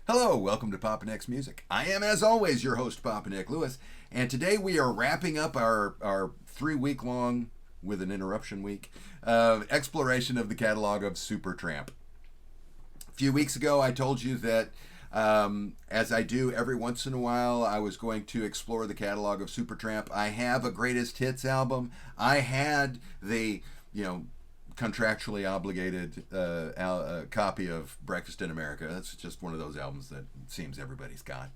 Hello, welcome to Papa Nick's Music. I am, as always, your host, Papa Nick Lewis, and today we are wrapping up our 3 week long, with an interruption week, exploration of the catalog of Supertramp. A few weeks ago, I told you that, as I do every once in a while, I was going to explore the catalog of Supertramp. I have a greatest hits album. I had the, contractually obligated copy of Breakfast in America. That's just one of those albums that it seems everybody's got.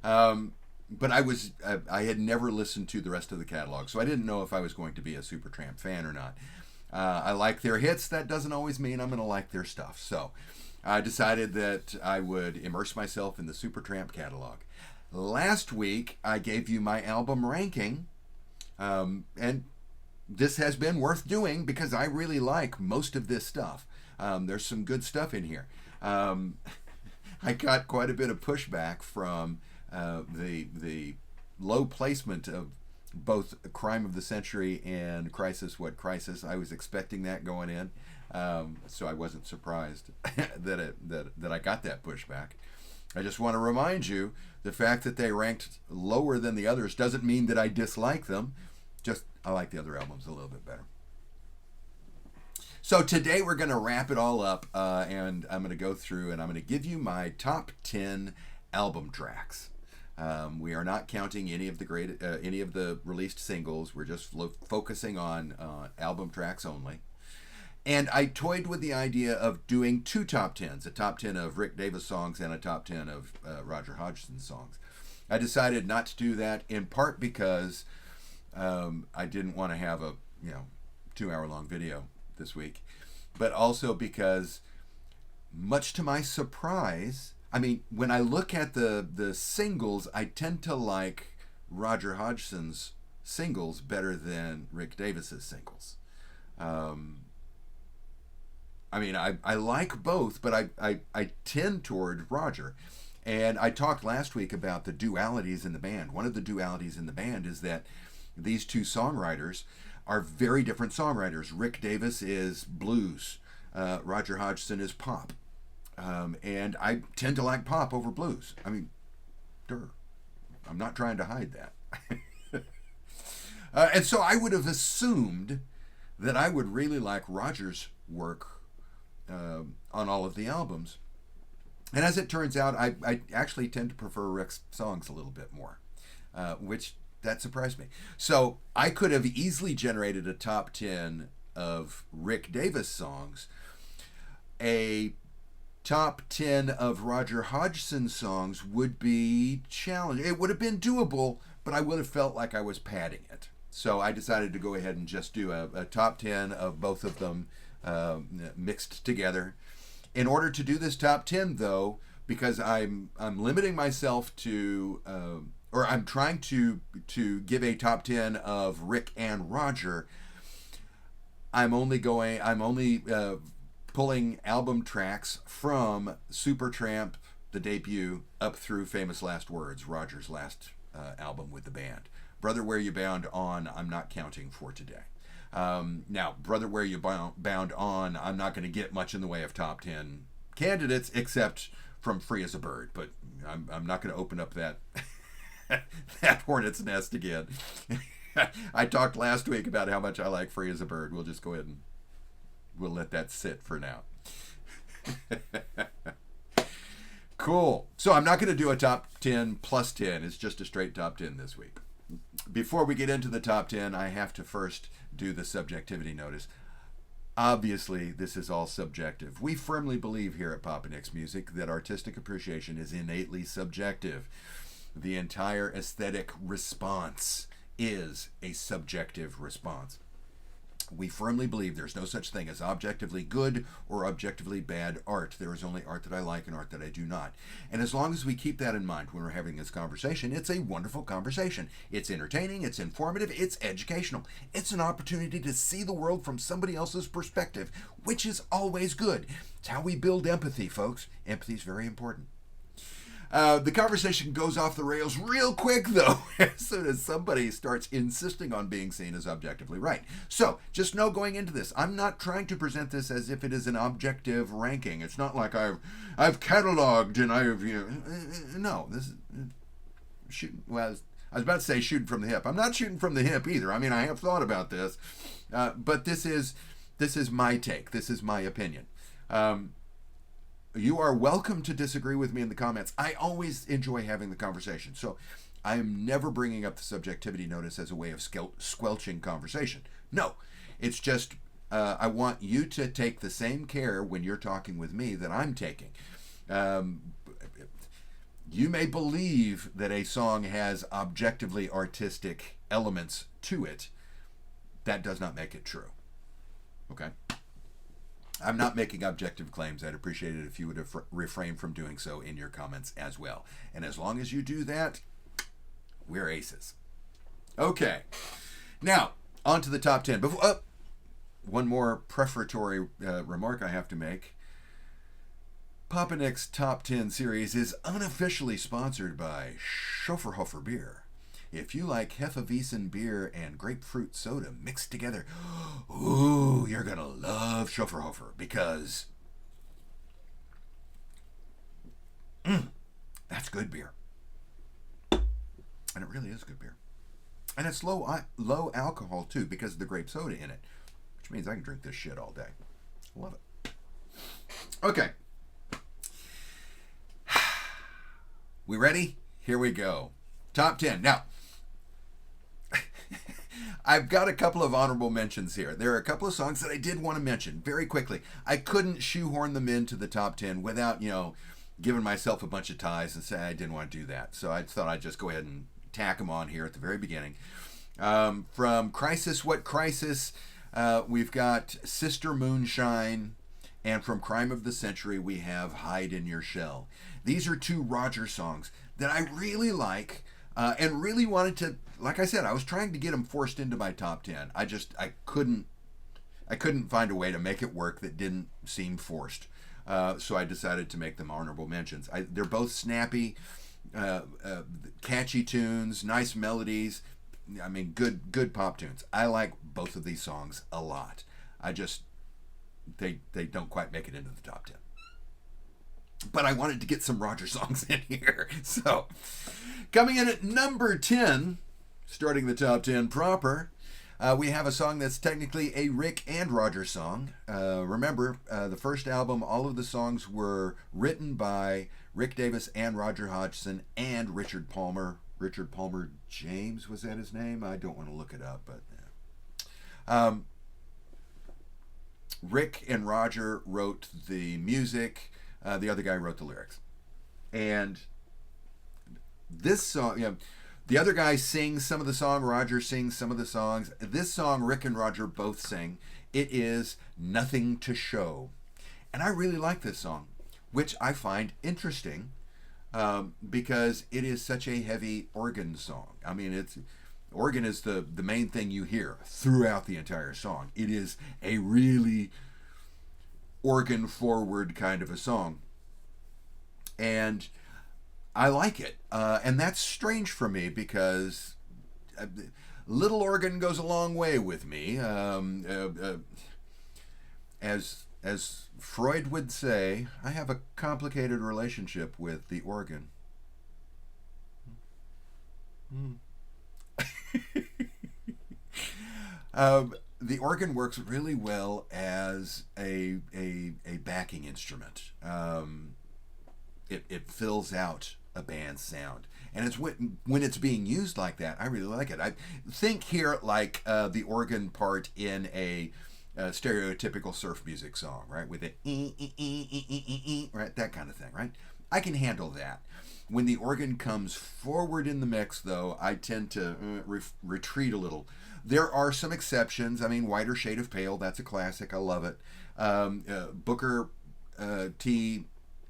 But I had never listened to the rest of the catalog, so I didn't know if I was going to be a Supertramp fan or not. I like their hits. That doesn't always mean I'm going to like their stuff. So I decided that I would immerse myself in the Supertramp catalog. Last week, I gave you my album ranking, and this has been worth doing because I really like most of this stuff. There's some good stuff in here. I got quite a bit of pushback from the low placement of both Crime of the Century and Crisis What Crisis. I was expecting that going in, so I wasn't surprised that I got that pushback. I just want to remind you, the fact that they ranked lower than the others doesn't mean that I dislike them. Just I like the other albums a little bit better. So today we're going to wrap it all up, and I'm going to go through and I'm going to give you my top 10 album tracks. We are not counting any of the released singles. We're just focusing on album tracks only. And I toyed with the idea of doing two top 10s, a top 10 of Rick Davis songs and a top 10 of Roger Hodgson songs. I decided not to do that in part because I didn't want to have a 2-hour-long video this week, but also because, much to my surprise, when I look at the singles, I tend to like Roger Hodgson's singles better than Rick Davis's singles. I like both, but I tend toward Roger. And I talked last week about the dualities in the band. One of the dualities in the band is that these two songwriters are very different songwriters. Rick Davis is blues. Roger Hodgson is pop. And I tend to like pop over blues. I'm not trying to hide that. And so I would have assumed that I would really like Roger's work on all of the albums. And as it turns out, I actually tend to prefer Rick's songs a little bit more, which that surprised me. So I could have easily generated a top 10 of Rick Davis songs. A top 10 of Roger Hodgson songs would be challenging. It would have been doable, but I would have felt like I was padding it. So I decided to go ahead and just do a top 10 of both of them mixed together. In order to do this top 10, though, because I'm limiting myself to or I'm trying to give a top 10 of Rick and Roger, I'm only pulling album tracks from Supertramp, the debut, up through Famous Last Words, Roger's last album with the band. Brother Where You Bound On, I'm not counting for today. Now, Brother Where You Bound On, I'm not going to get much in the way of top 10 candidates, except from Free as a Bird, but I'm not going to open up that that hornet's nest again. I talked last week about how much I like Free as a Bird. We'll just go ahead and we'll let that sit for now. Cool. So I'm not going to do a top 10 plus 10. It's just a straight top 10 this week. Before we get into the top 10, I have to first do the subjectivity notice. Obviously, this is all subjective. We firmly believe here at Papa Nick's Music that artistic appreciation is innately subjective. The entire aesthetic response is a subjective response. We firmly believe there's no such thing as objectively good or objectively bad art. There is only art that I like and art that I do not. And as long as we keep that in mind when we're having this conversation, it's a wonderful conversation. It's entertaining, it's informative, it's educational. It's an opportunity to see the world from somebody else's perspective, which is always good. It's how we build empathy, folks. Empathy is very important. The conversation goes off the rails real quick, though, as soon as somebody starts insisting on being seen as objectively right. So, just know going into this, I'm not trying to present this as if it is an objective ranking. It's not like I've cataloged and no, this is shooting. Well, I was about to say shooting from the hip. I'm not shooting from the hip either. I mean, I have thought about this, but this is my take. This is my opinion. You are welcome to disagree with me in the comments. I always enjoy having the conversation. So I am never bringing up the subjectivity notice as a way of squelching conversation. No, it's just I want you to take the same care when you're talking with me that I'm taking. You may believe that a song has objectively artistic elements to it. That does not make it true. Okay? I'm not making objective claims. I'd appreciate it if you would have refrained from doing so in your comments as well. And as long as you do that, we're aces. Okay. Now, on to the top 10. Before, one more prefatory remark I have to make. Papa Nick's Top 10 series is unofficially sponsored by Schofferhofer Beer. If you like Hefeweizen beer and grapefruit soda mixed together, ooh, you're going to love Schofferhofer because that's good beer. And it really is good beer. And it's low alcohol, too, because of the grape soda in it, which means I can drink this shit all day. Love it. Okay. We ready? Here we go. Top 10. Now, I've got a couple of honorable mentions here. There are a couple of songs that I did want to mention very quickly. I couldn't shoehorn them into the top 10 without, giving myself a bunch of ties and say I didn't want to do that. So I thought I'd just go ahead and tack them on here at the very beginning. From Crisis, What Crisis, we've got Sister Moonshine. And from Crime of the Century, we have Hide in Your Shell. These are two Roger songs that I really like and really wanted to, like I said, I was trying to get them forced into my top 10. I couldn't find a way to make it work that didn't seem forced. So I decided to make them honorable mentions. They're both snappy, catchy tunes, nice melodies. I mean, good pop tunes. I like both of these songs a lot. They don't quite make it into the top 10. But I wanted to get some Roger songs in here. So, coming in at number 10, starting the top 10 proper, we have a song that's technically a Rick and Roger song. Remember, the first album, all of the songs were written by Rick Davis and Roger Hodgson and Richard Palmer. Richard Palmer James, was that his name? I don't want to look it up, but... Rick and Roger wrote the music. The other guy wrote the lyrics. And this song, the other guy sings some of the song. Roger sings some of the songs. This song, Rick and Roger both sing. It is Nothing to Show. And I really like this song, which I find interesting because it is such a heavy organ song. I mean, organ is the main thing you hear throughout the entire song. It is a really organ forward kind of a song. And I like it. And that's strange for me because little organ goes a long way with me. As Freud would say, I have a complicated relationship with the organ. The organ works really well as a backing instrument. It fills out a band's sound, and it's when it's being used like that, I really like it. I think here like the organ part in a stereotypical surf music song, right, with it, right, that kind of thing, right? I can handle that. When the organ comes forward in the mix, though, I tend to retreat a little. There are some exceptions. I mean, Whiter Shade of Pale, that's a classic. I love it. Booker T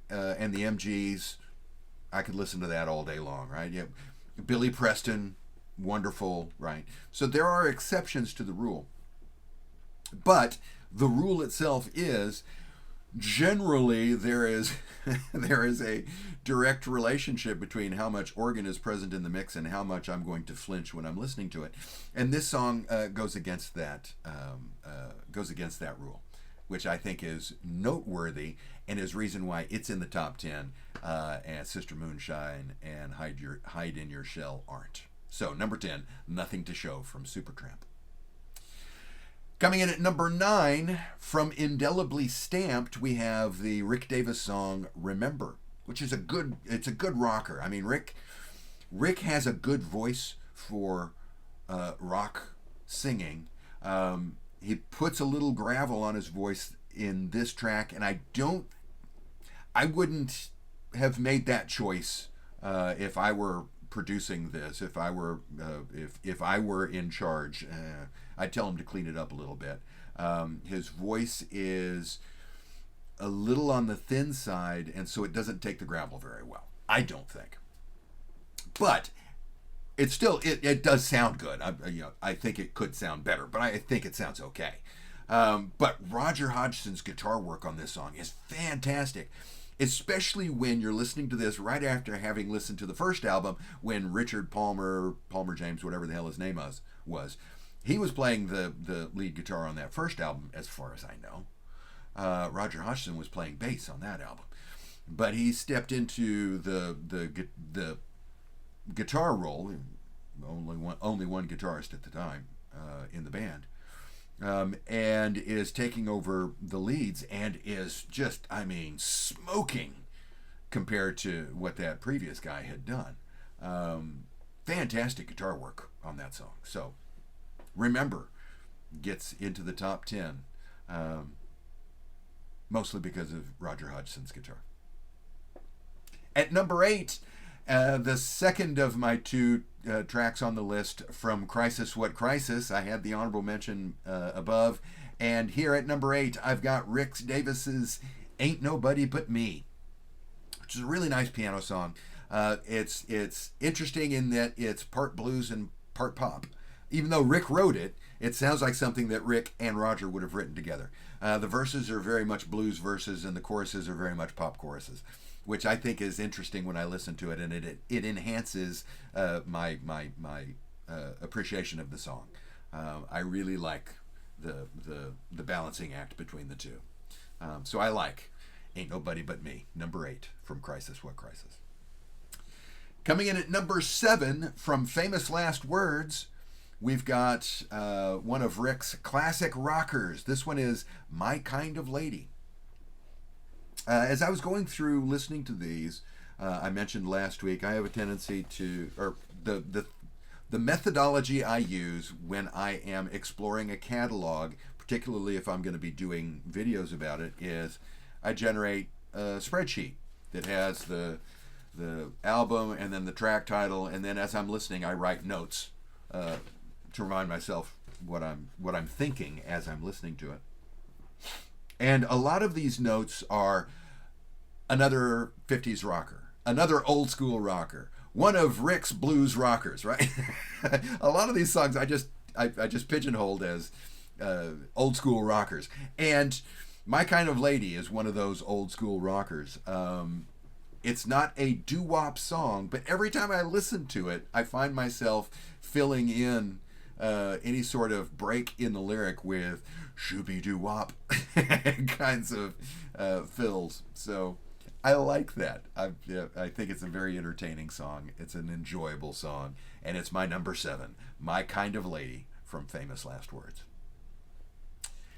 and the MGs, I could listen to that all day long, right? Yeah. Billy Preston, wonderful, right? So there are exceptions to the rule. But the rule itself is generally there is there is a direct relationship between how much organ is present in the mix and how much I'm going to flinch when I'm listening to it, and this song goes against that rule, which I think is noteworthy and is reason why it's in the top 10, and Sister Moonshine and Hide in Your Shell aren't. So number 10, Nothing to Show from Supertramp. Coming in at number 9, from Indelibly Stamped, we have the Rick Davis song "Remember," which is a good rocker. I mean, Rick has a good voice for rock singing. He puts a little gravel on his voice in this track, and I wouldn't have made that choice if I were producing this. If I were in charge, I'd tell him to clean it up a little bit. His voice is a little on the thin side, and so it doesn't take the gravel very well, I don't think. But it still it does sound good. I think it could sound better, but I think it sounds okay. But Roger Hodgson's guitar work on this song is fantastic, especially when you're listening to this right after having listened to the first album, when Richard Palmer James, whatever the hell his name was, he was playing the lead guitar on that first album, as far as I know. Roger Hodgson was playing bass on that album, but he stepped into the guitar role. Only one guitarist at the time in the band, and is taking over the leads and is just, smoking compared to what that previous guy had done. Fantastic guitar work on that song. So, Remember gets into the top 10, mostly because of Roger Hodgson's guitar. At number 8, the second of my two tracks on the list from Crisis What Crisis. I had the honorable mention above, and here at number 8 I've got Rick Davis's Ain't Nobody But Me, which is a really nice piano song. It's interesting in that it's part blues and part pop. Even though Rick wrote it, it sounds like something that Rick and Roger would have written together. The verses are very much blues verses, and the choruses are very much pop choruses, which I think is interesting when I listen to it, and it enhances my appreciation of the song. I really like the balancing act between the two. So I like Ain't Nobody But Me, number 8 from Crisis What Crisis. Coming in at number 7 from Famous Last Words, we've got one of Rick's classic rockers. This one is My Kind of Lady. As I was going through listening to these, I mentioned last week, I have a tendency to, or the methodology I use when I am exploring a catalog, particularly if I'm going to be doing videos about it, is I generate a spreadsheet that has the album and then the track title, and then as I'm listening, I write notes to remind myself what I'm thinking as I'm listening to it. And a lot of these notes are another 50s rocker, another old school rocker, one of Rick's blues rockers, right? A lot of these songs I just pigeonholed as old school rockers. And My Kind of Lady is one of those old school rockers. It's not a doo-wop song, but every time I listen to it, I find myself filling in any sort of break in the lyric with shooby-doo-wop kinds of fills. So I like that. I think it's a very entertaining song. It's an enjoyable song, and it's my number 7, My Kind of Lady from Famous Last Words.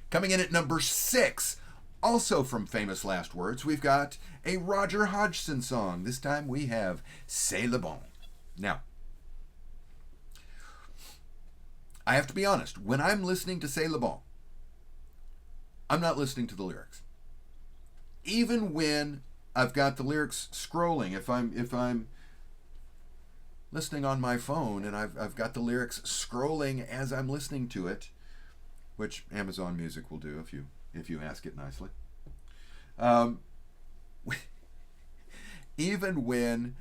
Coming in at number 6, also from Famous Last Words, we've got a Roger Hodgson song. This time we have C'est le bon. Now, I have to be honest, when I'm listening to C'est le bon, I'm not listening to the lyrics. Even when I've got the lyrics scrolling, if I'm listening on my phone and I've got the lyrics scrolling as I'm listening to it, which Amazon Music will do if you ask it nicely. Even when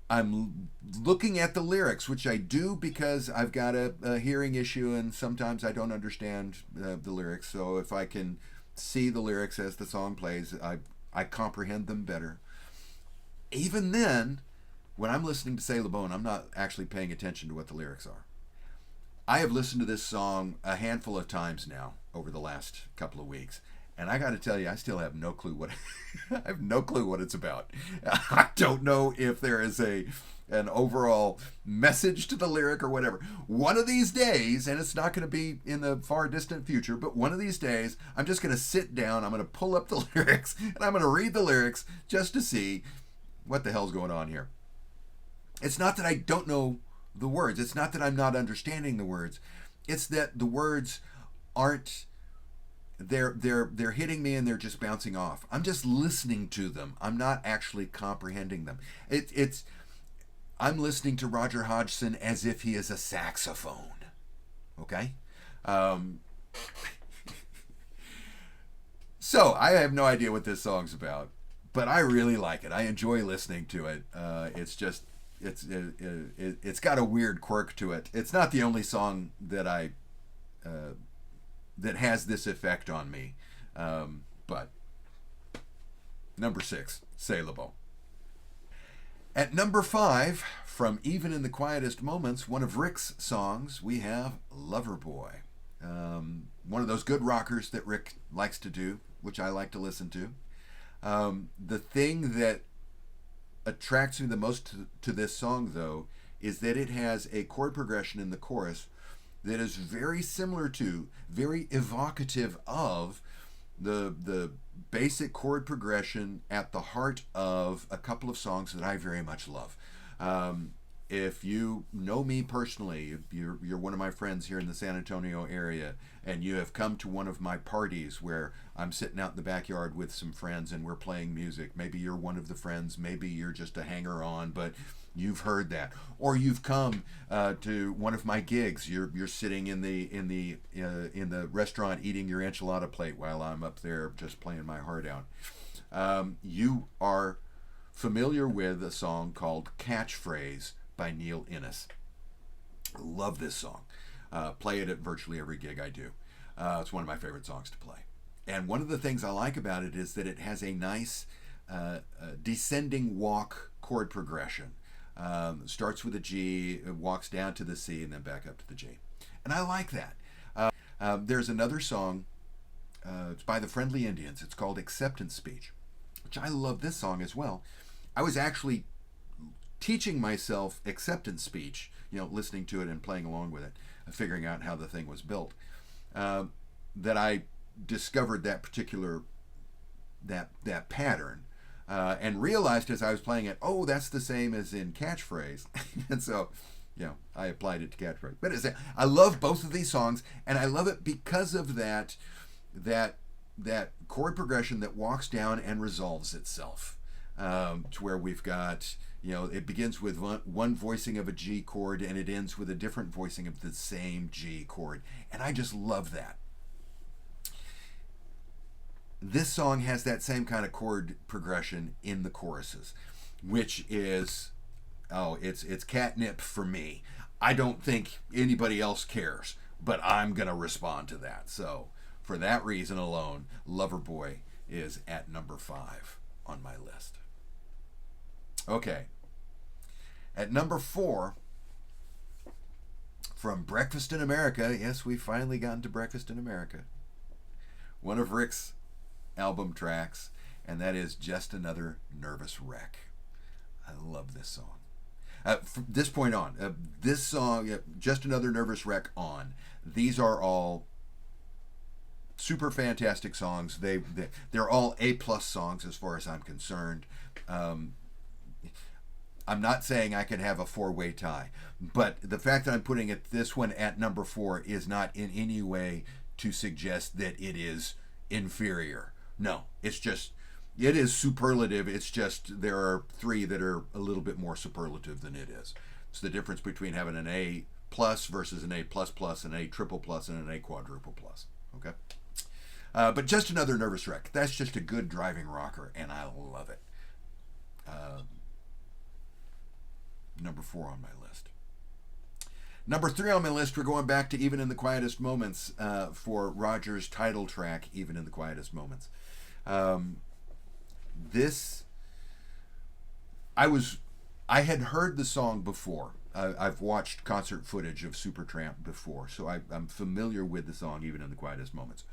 I'm looking at the lyrics, which I do because I've got a hearing issue and sometimes I don't understand the lyrics. So if I can see the lyrics as the song plays. I comprehend them better. Even then, when I'm listening to Say La Bone, I'm not actually paying attention to what the lyrics are. I have listened to this song a handful of times now over the last couple of weeks, and I got to tell you, I still have no clue what I have no clue what it's about. I don't know if there is an overall message to the lyric or whatever. One of these days, and it's not going to be in the far distant future, but one of these days, I'm just going to sit down, I'm going to pull up the lyrics, and I'm going to read the lyrics just to see what the hell's going on here. It's not that I don't know the words. It's not that I'm not understanding the words. It's that the words aren't they're hitting me and they're just bouncing off. I'm just listening to them. I'm not actually comprehending them. I'm listening to Roger Hodgson as if he is a saxophone. Okay? So I have no idea what this song's about, but I really like it. I enjoy listening to it. It's got a weird quirk to it. It's not the only song that that has this effect on me. But number 6, C'est La Bone. At number 5, from Even in the Quietest Moments, one of Rick's songs, we have Loverboy. One of those good rockers that Rick likes to do, which I like to listen to. The thing that attracts me the most to this song, though, is that it has a chord progression in the chorus that is very similar to, very evocative of the basic chord progression at the heart of a couple of songs that I very much love. If you know me personally, you're one of my friends here in the San Antonio area, and you have come to one of my parties where I'm sitting out in the backyard with some friends and we're playing music. Maybe you're one of the friends, maybe you're just a hanger-on, but you've heard that. Or you've come to one of my gigs. You're sitting in the restaurant eating your enchilada plate while I'm up there just playing my heart out. You are familiar with a song called Catchphrase by Neil Innes. Love this song. Play it at virtually every gig I do. It's one of my favorite songs to play. And one of the things I like about it is that it has a nice descending walk chord progression. Starts with a G, walks down to the C, and then back up to the G. And I like that. There's another song. It's by the Friendly Indians. It's called Acceptance Speech, which I love this song as well. I was actually teaching myself acceptance speech, listening to it and playing along with it, figuring out how the thing was built, that I discovered that particular that pattern, and realized as I was playing it, oh, that's the same as in Catchphrase. And so I applied it to Catchphrase. But I love both of these songs, and I love it because of that chord progression that walks down and resolves itself, to where we've got, it begins with one voicing of a G chord and it ends with a different voicing of the same G chord. And I just love that. This song has that same kind of chord progression in the choruses, which is, it's catnip for me. I don't think anybody else cares, but I'm going to respond to that. So for that reason alone, Loverboy is at number 5 on my list. Okay. At number 4, from Breakfast in America, yes, we've finally gotten to Breakfast in America, one of Rick's album tracks, and that is Just Another Nervous Wreck. I love this song. From this point on, this song, Just Another Nervous Wreck on, these are all super fantastic songs. They're all A+ songs as far as I'm concerned. I'm not saying I can have a 4-way tie, but the fact that I'm putting this one at number 4 is not in any way to suggest that it is inferior. No, it is superlative. It's just there are 3 that are a little bit more superlative than it is. It's the difference between having an A+ versus an A++, an A triple plus, and an A quadruple plus. Okay? But Just Another Nervous Wreck. That's just a good driving rocker, and I love it. Number 4 on my list. Number 3 on my list, we're going back to Even in the Quietest Moments for Roger's title track, Even in the Quietest Moments. This, I had heard the song before. I've watched concert footage of Supertramp before, so I'm familiar with the song, Even in the Quietest Moments.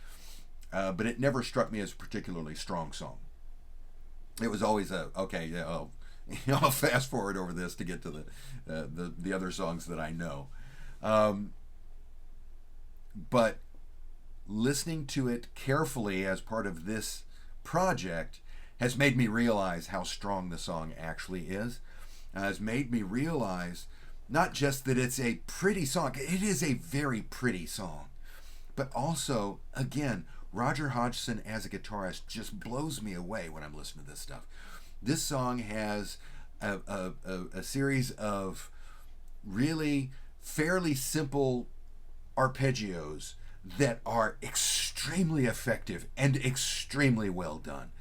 But it never struck me as a particularly strong song. It was always I'll fast forward over this to get to the other songs that I know. But listening to it carefully as part of this project has made me realize how strong the song actually is. Has made me realize not just that it's a pretty song, it is a very pretty song, but also, again, Roger Hodgson as a guitarist just blows me away when I'm listening to this stuff. This song has a series of really fairly simple arpeggios that are extremely effective and extremely well done.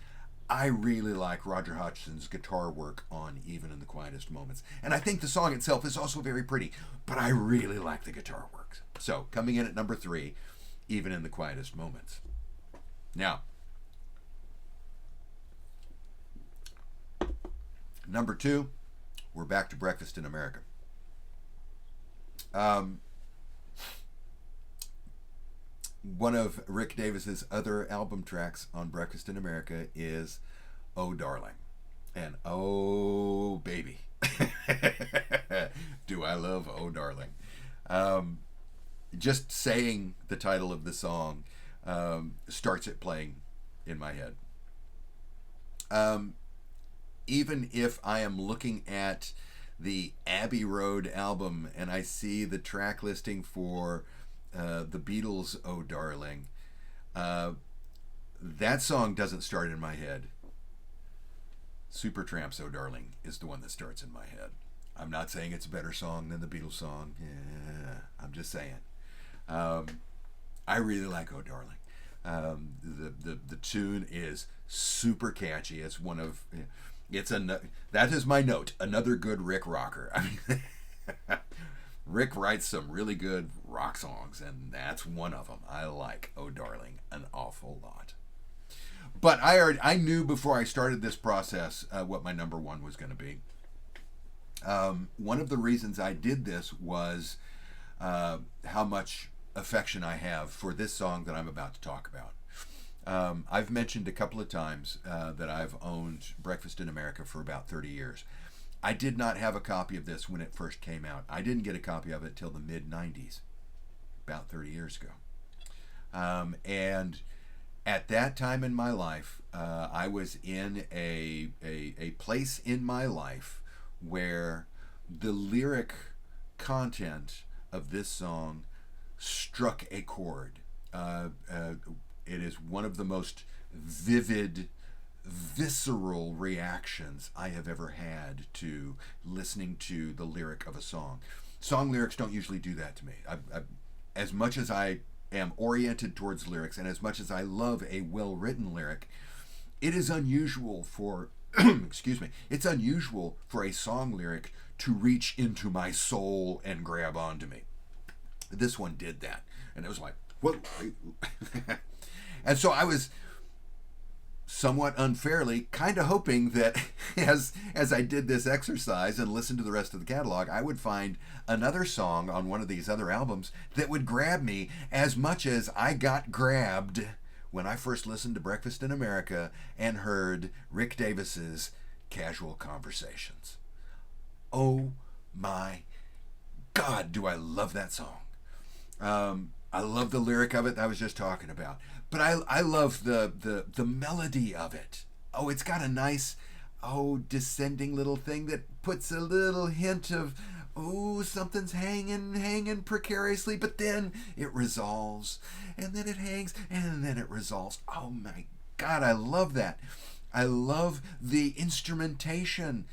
I really like Roger Hodgson's guitar work on Even in the Quietest Moments. And I think the song itself is also very pretty, but I really like the guitar work. So, coming in at number 3, Even in the Quietest Moments. Now, number 2, we're back to Breakfast in America. One of Rick Davis's other album tracks on Breakfast in America is Oh Darling. And oh baby. Do I love Oh Darling. Just saying the title of the song starts it playing in my head. Even if I am looking at the Abbey Road album and I see the track listing for the Beatles' Oh Darling, that song doesn't start in my head. Supertramp's Oh Darling is the one that starts in my head. I'm not saying it's a better song than the Beatles song. Yeah, I'm just saying. I really like Oh Darling. The tune is super catchy. It's one of that is my note. Another good Rick rocker. I mean, Rick writes some really good rock songs, and that's one of them. I like Oh Darling an awful lot. But I knew before I started this process what my number 1 was going to be. One of the reasons I did this was how much affection I have for this song that I'm about to talk about. I've mentioned a couple of times that I've owned Breakfast in America for about 30 years. I did not have a copy of this when it first came out. I didn't get a copy of it till the mid-90s, about 30 years ago. And at that time in my life, I was in a place in my life where the lyric content of this song struck a chord. It is one of the most vivid, visceral reactions I have ever had to listening to the lyric of a song. Song lyrics don't usually do that to me. As much as I am oriented towards lyrics and as much as I love a well-written lyric, it is unusual for excuse me, it's unusual for a song lyric to reach into my soul and grab onto me. This one did that, and it was like, whoa. And so I was somewhat unfairly kind of hoping that as I did this exercise and listened to the rest of the catalog, I would find another song on one of these other albums that would grab me as much as I got grabbed when I first listened to Breakfast in America and heard Rick Davis's Casual Conversations. Oh my God, do I love that song. I love the lyric of it that I was just talking about. But I love the melody of it. Oh, it's got a nice, descending little thing that puts a little hint of, something's hanging precariously, but then it resolves, and then it hangs, and then it resolves. Oh my God, I love that. I love the instrumentation.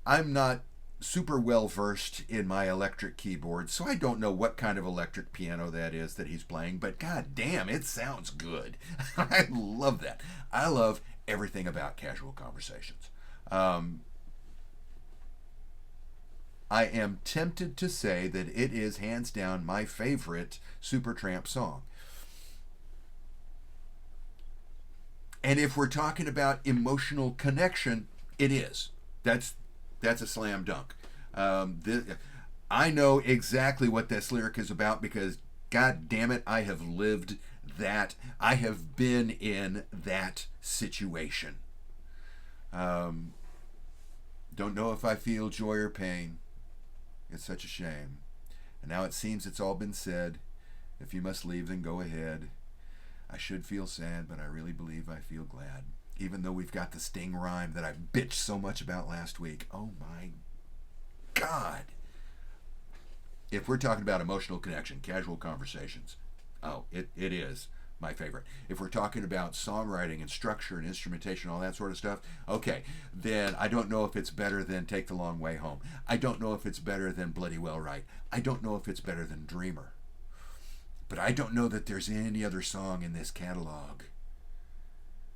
I'm not super well versed in my electric keyboard, so I don't know what kind of electric piano that is that he's playing, but god damn, it sounds good. I love that. I love everything about Casual Conversations. I am tempted to say that it is hands down my favorite Supertramp song. And if we're talking about emotional connection, it is. That's a slam dunk. I know exactly what this lyric is about because, God damn it, I have lived that. I have been in that situation. Don't know if I feel joy or pain. It's such a shame. And now it seems it's all been said. If you must leave, then go ahead. I should feel sad, but I really believe I feel glad. Even though we've got the sting rhyme that I bitched so much about last week. Oh my God. If we're talking about emotional connection, casual conversations, it is my favorite. If we're talking about songwriting and structure and instrumentation, all that sort of stuff, okay, then I don't know if it's better than Take the Long Way Home. I don't know if it's better than Bloody Well Right. I don't know if it's better than Dreamer. But I don't know that there's any other song in this catalog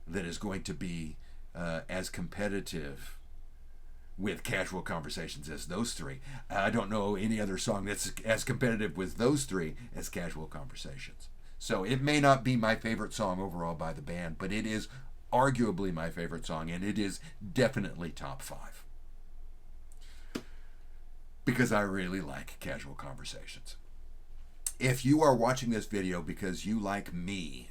that is going to be as competitive with Casual Conversations as those three. I don't know any other song that's as competitive with those three as Casual Conversations. So it may not be my favorite song overall by the band, but it is arguably my favorite song, and it is definitely top 5. Because I really like Casual Conversations. If you are watching this video because you like me,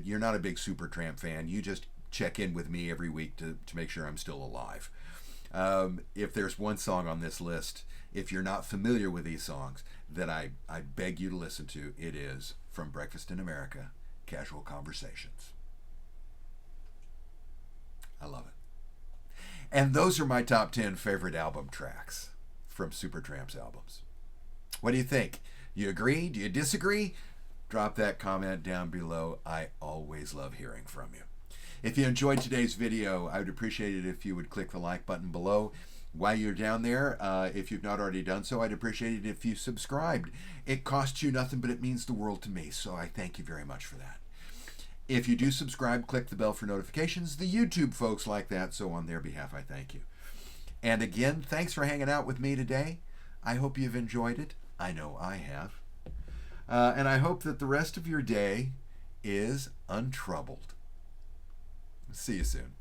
you're not a big Supertramp fan, you just check in with me every week to make sure I'm still alive. If there's one song on this list, if you're not familiar with these songs, that I beg you to listen to, it is From Breakfast in America, Casual Conversations. I love it. And those are my top 10 favorite album tracks from Supertramp's albums. What do you think? You agree? Do you disagree? Drop that comment down below. I always love hearing from you. If you enjoyed today's video, I would appreciate it if you would click the like button below. While you're down there, if you've not already done so, I'd appreciate it if you subscribed. It costs you nothing, but it means the world to me, so I thank you very much for that. If you do subscribe, click the bell for notifications. The YouTube folks like that, so on their behalf, I thank you. And again, thanks for hanging out with me today. I hope you've enjoyed it. I know I have. And I hope that the rest of your day is untroubled. See you soon.